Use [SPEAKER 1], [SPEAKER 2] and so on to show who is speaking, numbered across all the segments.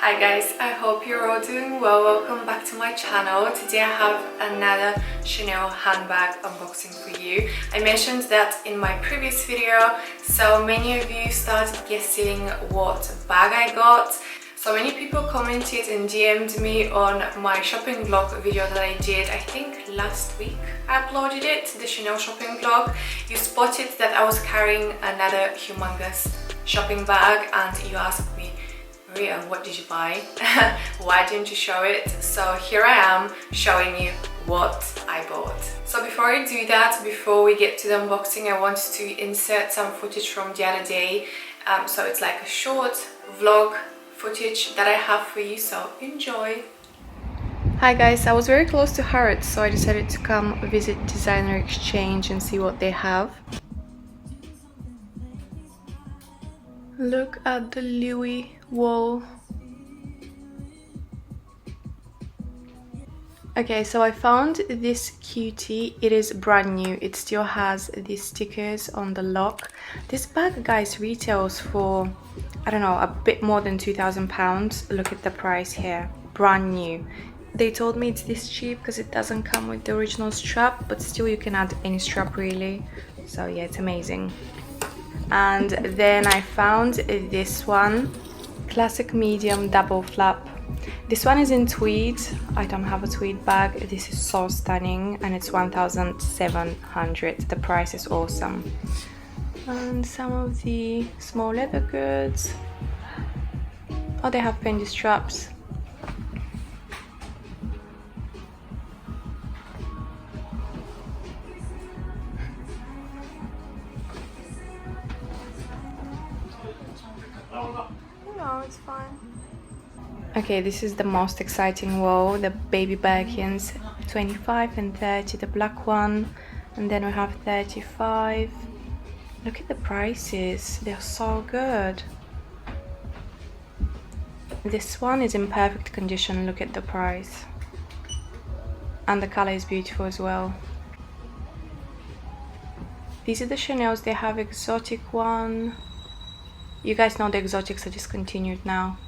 [SPEAKER 1] Hi guys, I hope you're all doing well. Welcome back to my channel. Today I have another Chanel handbag unboxing for you. I mentioned that in my previous video, so many of you started guessing what bag I got. So many people commented and DM'd me on my shopping vlog video that I did, I think last week I uploaded it, the Chanel shopping vlog. You spotted that I was carrying another humongous shopping bag and you asked me, Maria, what did you buy? Why didn't you show it? So here I am showing you what I bought. So before I do that, before we get to the unboxing, I wanted to insert some footage from the other day. So it's like a short vlog footage that I have for you, so enjoy. Hi guys, I was very close to Harrods, so I decided to come visit Designer Exchange and see what they have. Look at the Louis wall. Okay, so I found this cutie. It is brand new. It still has these stickers on the lock. This bag, guys, retails for, I don't know, a bit more than £2,000. Look at the price here. Brand new. They told me it's this cheap because it doesn't come with the original strap, but still you can add any strap really. So yeah, it's amazing. And then I found this one, classic medium double flap. This one is in tweed. I don't have a tweed bag. This is so stunning and it's 1,700. The price is awesome. And some of the small leather goods. Oh, they have Fendi straps. No, it's fine. Okay, this is the most exciting row, the baby Birkins, 25 and 30, the black one, and then we have 35. Look at the prices, they're so good. This one is in perfect condition, look at the price. And the color is beautiful as well. These are the Chanels, they have exotic one. You guys know the exotics are discontinued now.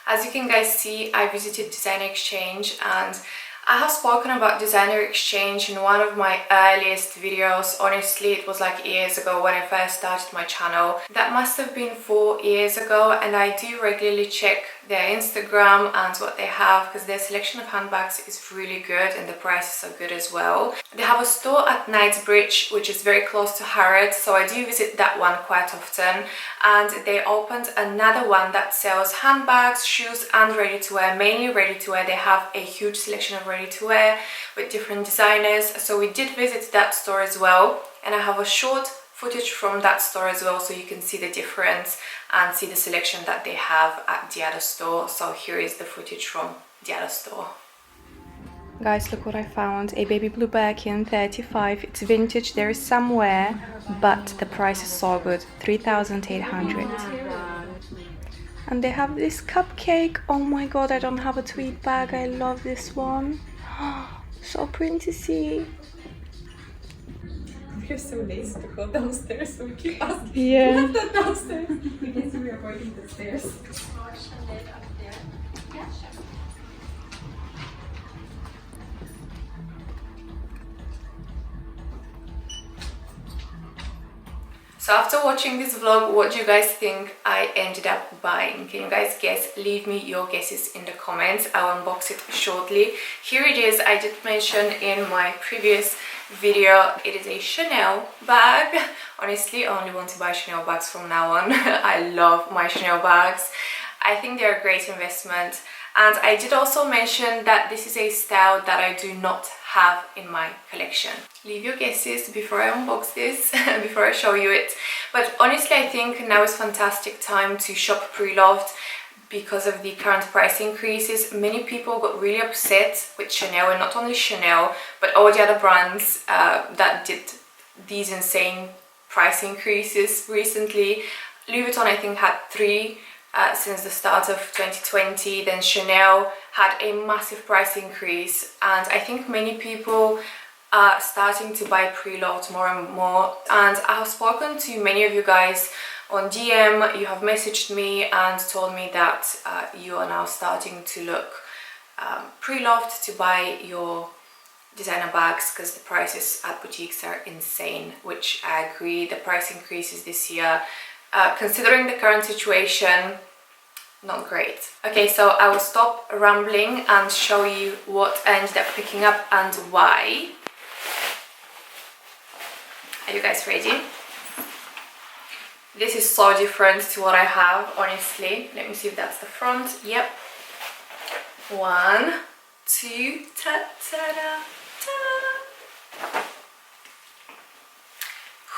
[SPEAKER 1] As you can guys see, I visited Designer Exchange and I have spoken about Designer Exchange in one of my earliest videos. Honestly, it was like years ago when I first started my channel. That must have been 4 years ago, and I do regularly check their Instagram and what they have because their selection of handbags is really good and the prices are good as well. They have a store at Knightsbridge, which is very close to Harrods, so I do visit that one quite often. And they opened another one that sells handbags, shoes and ready-to-wear, mainly ready-to-wear. They have a huge selection of ready-to-wear with different designers, so we did visit that store as well, and I have a short footage from that store as well so you can see the difference and see the selection that they have at the other store. So here is the footage from the other store. Guys, look what I found, a baby blue Birkin, 35. It's vintage, there is some wear, but the price is so good, 3,800. And they have this cupcake. Oh my god, I don't have a tweed bag. I love this one. So princessy. We're so lazy to go downstairs, so we keep asking. Yeah. What's that downstairs? Because we are avoiding the stairs. So after watching this vlog, what do you guys think I ended up buying? Can you guys guess? Leave me your guesses in the comments. I'll unbox it shortly. Here it is. I did mention in my previous video, it is a Chanel bag. Honestly, I only want to buy Chanel bags from now on. I love my Chanel bags. I think they're a great investment. And I did also mention that this is a style that I do not have in my collection. Leave your guesses before I unbox this, before I show you it. But honestly, I think now is fantastic time to shop pre-loved because of the current price increases. Many people got really upset with Chanel, and not only Chanel, but all the other brands that did these insane price increases recently. Louis Vuitton, I think, had 3 since the start of 2020. Then Chanel had a massive price increase, and I think many people are starting to buy pre-loved more and more, and I have spoken to many of you guys on DM. You have messaged me and told me that you are now starting to look pre-loved to buy your designer bags because the prices at boutiques are insane, which I agree. The price increases this year, considering the current situation, not great. Okay, so I will stop rambling and show you what I ended up picking up and why. Are you guys ready? This is so different to what I have, honestly. Let me see if that's the front. Yep. 1, 2, ta-ta-da, ta.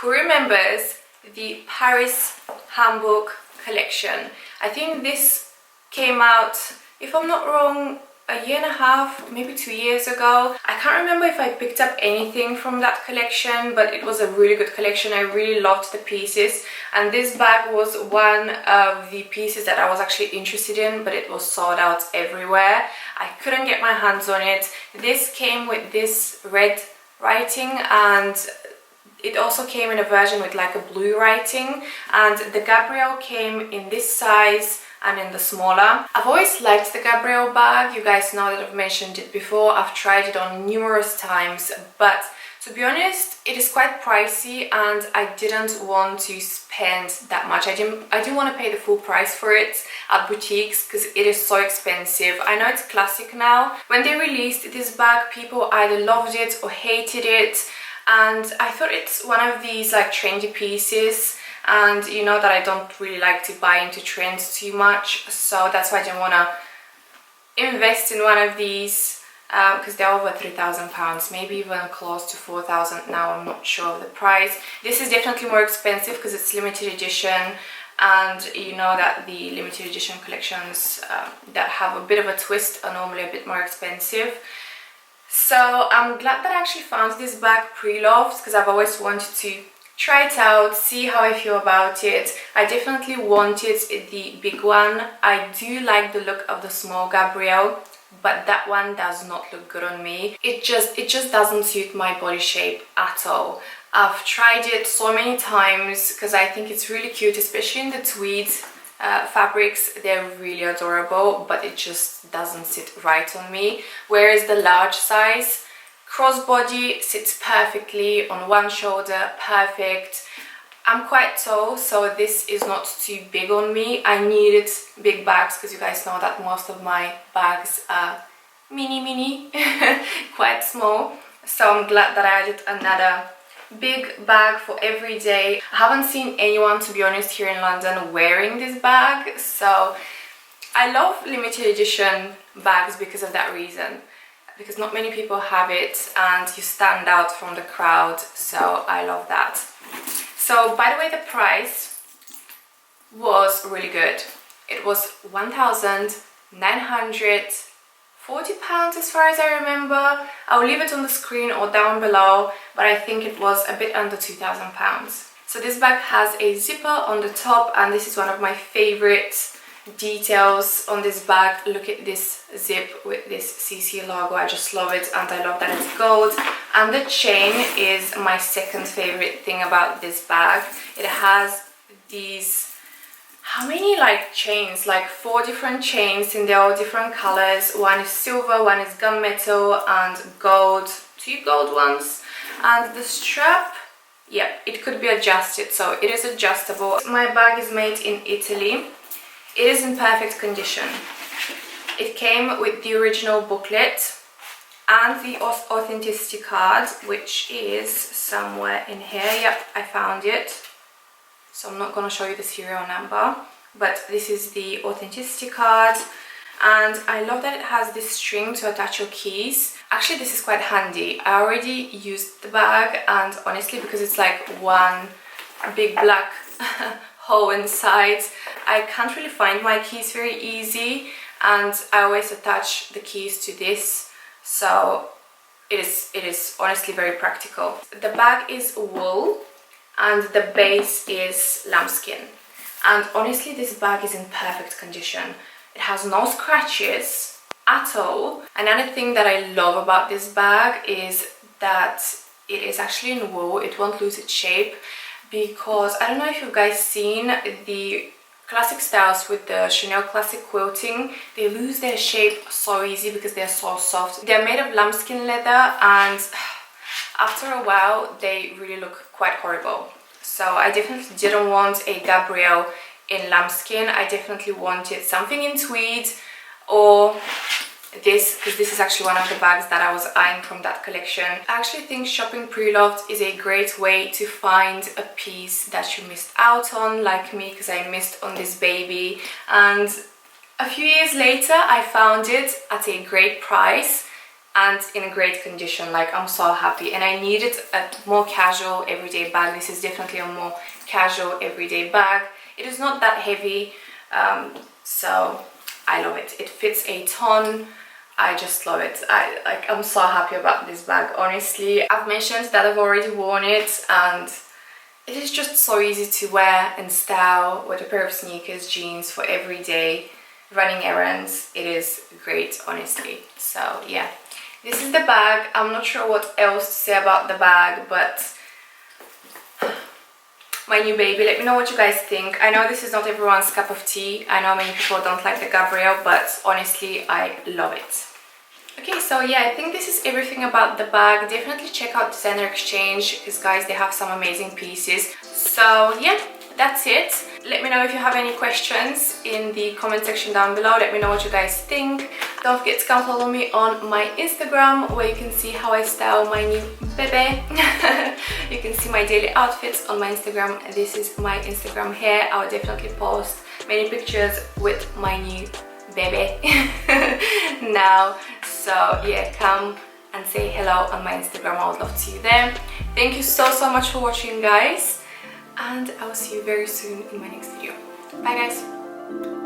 [SPEAKER 1] Who remembers the Paris-Hamburg collection? I think this came out, if I'm not wrong, a year and a half, maybe 2 years ago. I can't remember if I picked up anything from that collection, but it was a really good collection. I really loved the pieces, and this bag was one of the pieces that I was actually interested in, but it was sold out everywhere. I couldn't get my hands on it. This came with this red writing, and it also came in a version with like a blue writing, and the Gabrielle came in this size and in the smaller. I've always liked the Gabrielle bag. You guys know that I've mentioned it before. I've tried it on numerous times, but to be honest, it is quite pricey, and I didn't want to spend that much. I didn't want to pay the full price for it at boutiques because it is so expensive. I know it's classic now. When they released this bag, people either loved it or hated it, and I thought it's one of these like trendy pieces, and you know that I don't really like to buy into trends too much, so that's why I didn't want to invest in one of these because they're over £3,000, maybe even close to 4,000 now. I'm not sure of the price. This is definitely more expensive because it's limited edition, and you know that the limited edition collections that have a bit of a twist are normally a bit more expensive. So I'm glad that I actually found this bag pre-loved because I've always wanted to try it out, see how I feel about it. I definitely wanted the big one. I do like the look of the small Gabrielle, but that one does not look good on me. It just doesn't suit my body shape at all. I've tried it so many times because I think it's really cute, especially in the tweed fabrics. They're really adorable, but it just doesn't sit right on me. Whereas the large size crossbody sits perfectly on one shoulder, perfect. I'm quite tall, so this is not too big on me. I needed big bags because you guys know that most of my bags are mini, quite small. So I'm glad that I added another big bag for every day. I haven't seen anyone, to be honest, here in London wearing this bag, so I love limited edition bags because of that reason, because not many people have it and you stand out from the crowd, so I love that. So by the way, the price was really good. It was £1,940 as far as I remember. I'll leave it on the screen or down below, but I think it was a bit under £2,000. So this bag has a zipper on the top, and this is one of my favorite details on this bag. Look at this zip with this CC logo. I just love it, and I love that it's gold. And the chain is my second favorite thing about this bag. It has these, how many like chains, like 4 different chains, and they're all different colors. One is silver, one is gunmetal, and gold, 2 gold ones. And the strap, yeah, it could be adjusted, so it is adjustable. My bag is made in Italy. It is in perfect condition. It came with the original booklet and the authenticity card, which is somewhere in here. Yep, I found it. So I'm not going to show you the serial number, but this is the authenticity card. And I love that it has this string to attach your keys. Actually, this is quite handy. I already used the bag, and honestly, because it's like one big black hole inside, I can't really find my keys very easy, and I always attach the keys to this, so it is honestly very practical. The bag is wool and the base is lambskin, and honestly this bag is in perfect condition. It has no scratches at all. Another thing that I love about this bag is that it is actually in wool. It won't lose its shape, because I don't know if you guys seen the classic styles with the Chanel classic quilting. They lose their shape so easy because they're so soft. They're made of lambskin leather, and after a while they really look quite horrible. So I definitely didn't want a Gabrielle in lambskin. I definitely wanted something in tweed, or this, because this is actually one of the bags that I was eyeing from that collection. I actually think shopping pre-loved is a great way to find a piece that you missed out on, like me, because I missed on this baby, and a few years later I found it at a great price and in a great condition. Like, I'm so happy, and I needed a more casual everyday bag. This is definitely a more casual everyday bag. It is not that heavy, so I love it. It fits a ton. I just love it. I'm so happy about this bag, honestly. I've mentioned that I've already worn it, and it is just so easy to wear and style with a pair of sneakers, jeans for every day, running errands. It is great, honestly. So yeah, this is the bag. I'm not sure what else to say about the bag, but my new baby. Let me know what you guys think. I know this is not everyone's cup of tea. I know many people don't like the Gabrielle, but honestly, I love it. Okay, so yeah, I think this is everything about the bag. Definitely check out Designer Exchange, because guys, they have some amazing pieces. So yeah, that's it. Let me know if you have any questions in the comment section down below. Let me know what you guys think. Don't forget to come follow me on my Instagram, where you can see how I style my new bebe. You can see my daily outfits on my Instagram. This is my Instagram here. I'll definitely post many pictures with my new bebe now. So yeah, come and say hello on my Instagram. I would love to see you there. Thank you so much for watching, guys, and I will see you very soon in my next video. Bye guys.